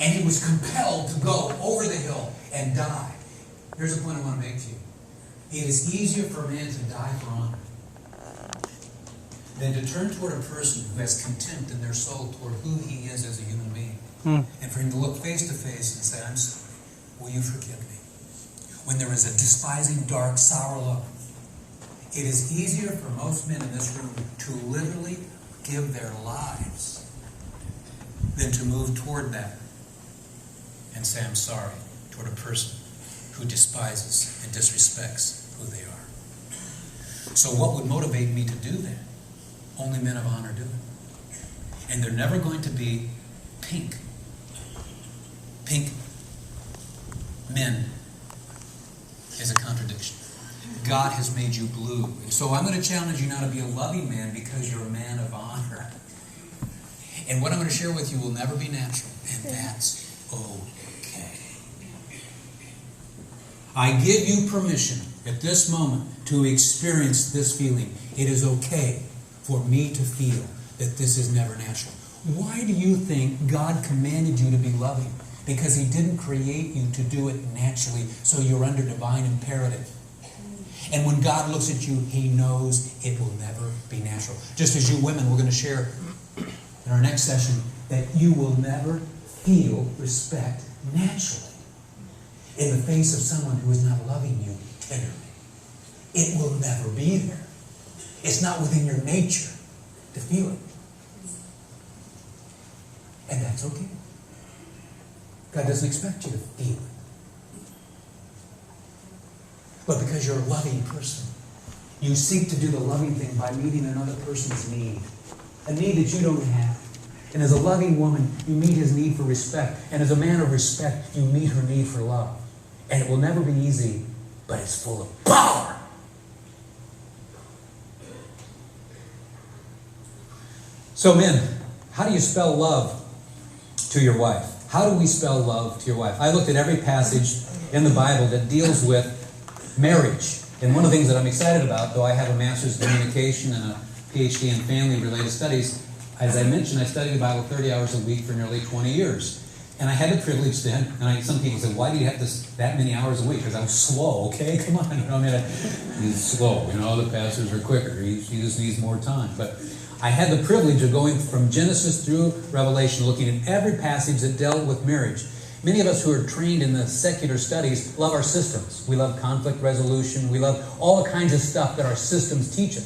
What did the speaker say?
And he was compelled to go over the hill and die. Here's the point I want to make to you. It is easier for a man to die for honor than to turn toward a person who has contempt in their soul toward who he is as a human being. And for him to look face to face and say, I'm sorry, will you forgive me? When there is a despising, dark, sour look, it is easier for most men in this room to literally give their lives than to move toward that and say, I'm sorry, toward a person who despises and disrespects who they are. So what would motivate me to do that? Only men of honor do it. And they're never going to be pink. Pink men is a contradiction. God has made you blue. And so I'm going to challenge you now to be a loving man because you're a man of honor. And what I'm going to share with you will never be natural. And that's okay. I give you permission at this moment to experience this feeling. It is okay for me to feel that this is never natural. Why do you think God commanded you to be loving? Because he didn't create you to do it naturally, so you're under divine imperative. And when God looks at you, he knows it will never be natural. Just as you women, we're going to share in our next session that you will never feel respect naturally in the face of someone who is not loving you tenderly. It will never be there. It's not within your nature to feel it. And that's okay. God doesn't expect you to feel it. But because you're a loving person, you seek to do the loving thing by meeting another person's need. A need that you don't have. And as a loving woman, you meet his need for respect. And as a man of respect, you meet her need for love. And it will never be easy, but it's full of power. So men, how do you spell love to your wife? How do we spell love to your wife? I looked at every passage in the Bible that deals with marriage. And one of the things that I'm excited about, though I have a master's in communication and a PhD in family-related studies, as I mentioned, I studied the Bible 30 hours a week for nearly 20 years. And I had the privilege then, and some people say, why do you have that many hours a week? Because I'm slow, okay? Come on. He's slow. The pastors are quicker. He just needs more time. But I had the privilege of going from Genesis through Revelation, looking at every passage that dealt with marriage. Many of us who are trained in the secular studies love our systems. We love conflict resolution. We love all kinds of stuff that our systems teach us.